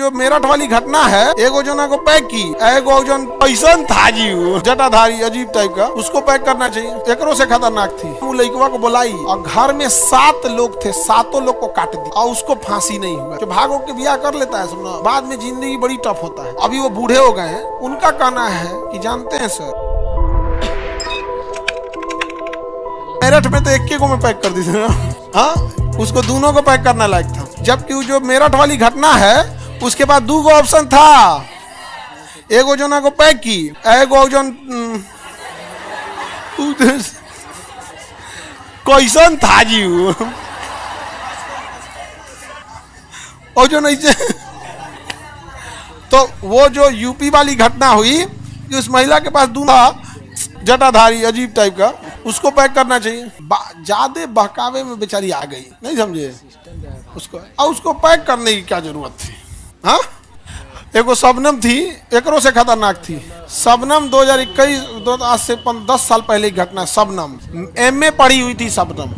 जो मेरठ वाली घटना है, एगो जना को पैक की, एगो जन पैसन था जी जटाधारी अजीब टाइप का, उसको पैक करना चाहिए, एकरो से खतरनाक थी। वो लड़कवा को बुलाई और घर में 7 लोग थे, 7 लोग को काट दी और उसको फांसी नहीं हुआ। जो भागो के ब्याह कर लेता है सुना, बाद में जिंदगी बड़ी टफ होता है। अभी वो बूढ़े हो गए हैं, उनका कहना है कि जानते हैं सर, मेरठ में तो एक को मैं पैक कर दी थी ना, हाँ उसको दोनों को पैक करना लायक था। जबकि जो मेरठ वाली घटना है उसके बाद 2 ऑप्शन था, एगो जना को पैक की, एगो जन कैसन था जी और जो नहीं तो वो जो यूपी वाली घटना हुई कि उस महिला के पास दूल्हा जटाधारी अजीब टाइप का, उसको पैक करना चाहिए। ज्यादा बहकावे में बेचारी आ गई, नहीं समझे उसको, और उसको पैक करने की क्या जरूरत थी। हाँ एगो शबनम थी, एकरो से खतरनाक थी। शबनम 2021 आज से 10 साल पहले की घटना। शबनम एमए पढ़ी हुई थी, शबनम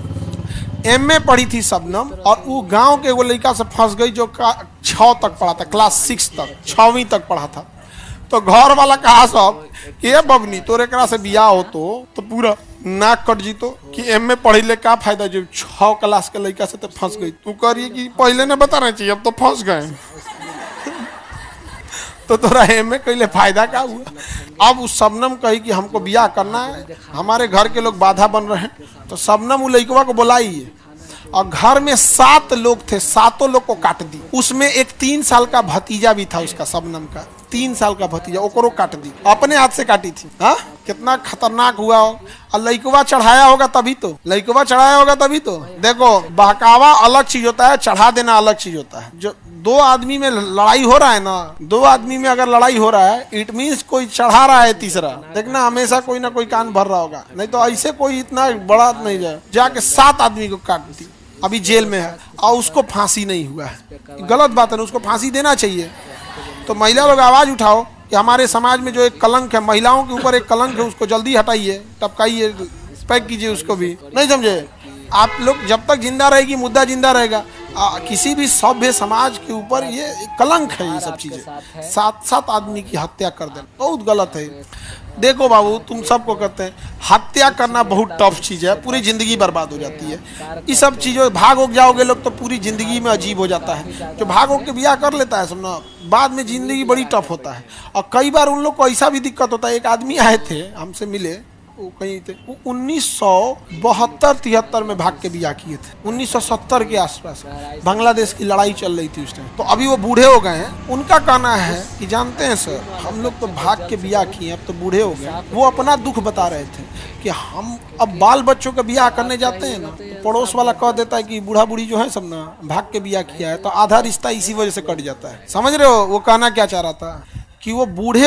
एमए पढ़ी थी शबनम, और वो गांव के एगो लड़का से फंस गई जो 6 तक पढ़ा था, क्लास 6 तक, 6वीं तक पढ़ा था। तो घर वाला कहा सब ये बबनी तोरे करा से बियाह हो तो पूरा नाक कट जीतो कि एमए पढ़ी ले क्या फायदा, जो 6 क्लास के लड़का से तो फंस गई। तू करिए कि पहले ने बताना चाहिए, अब तो फंस गए तो तोरा एमए कैले फायदा क्या हुआ। अब उस शबनम कही कि हमको बियाह करना है, हमारे घर के लोग बाधा बन रहे हैं। तो शबनम वो लड़कवा को बुलाई और घर में 7 लोग थे, 7 लोग को काट दी। उसमें एक 3 साल का भतीजा भी था उसका, शबनम का 3 साल का भतीजा, ओकरो काट दी, अपने हाथ से काटी थी। हाँ कितना खतरनाक हुआ हो। और लड़कवा चढ़ाया होगा तभी तो, लड़कवा चढ़ाया होगा तभी तो। देखो बहकावा अलग चीज होता है, चढ़ा देना अलग चीज होता है। जो 2 आदमी में लड़ाई हो रहा है ना, 2 आदमी में अगर लड़ाई हो रहा है, इट मीन्स कोई चढ़ा रहा है तीसरा। देखना हमेशा कोई ना कोई कान भर रहा होगा, नहीं तो ऐसे कोई इतना बड़ा नहीं जाए। जाके 7 आदमी को काट दी, अभी जेल में है और उसको फांसी नहीं हुआ है। गलत बात है ना, उसको फांसी देना चाहिए। तो महिला लोग आवाज उठाओ कि हमारे समाज में जो एक कलंक है, महिलाओं के ऊपर एक कलंक है, उसको जल्दी हटाइए, टपकाइए, पैक कीजिए उसको भी, नहीं समझे। आप लोग जब तक जिंदा रहेगी मुद्दा जिंदा रहेगा। किसी भी सभ्य समाज के ऊपर ये कलंक है, ये सब चीजें। 7 आदमी की हत्या कर देना बहुत गलत है। देखो बाबू तुम सबको कहते हैं हत्या करना बहुत टफ चीज है, पूरी जिंदगी बर्बाद हो जाती है। ये सब चीजों भाग हो जाओगे लोग तो पूरी जिंदगी में अजीब हो जाता है। जो भाग हो के ब्याह कर लेता है सुनना, बाद में जिंदगी बड़ी टफ होता है। और कई बार उन लोग को ऐसा भी दिक्कत होता है। एक आदमी आए थे हमसे मिले, वो कहीं थे, वो 1972-73 में भाग के ब्याह किए थे, 1970 के आसपास बांग्लादेश की लड़ाई चल रही थी उस टाइम। तो अभी वो बूढ़े हो गए हैं। उनका कहना है कि जानते हैं सर, हम लोग तो भाग के ब्याह किए, अब तो बूढ़े हो गए। वो अपना दुख बता रहे थे कि हम अब बाल बच्चों का ब्याह करने जाते हैं ना, तो पड़ोस वाला कह देता है कि बूढ़ा बूढ़ी जो है सब ना भाग के ब्याह किया है, तो आधा रिश्ता इसी वजह से कट जाता है। समझ रहे हो वो कहना क्या चाह रहा था, कि वो बूढ़े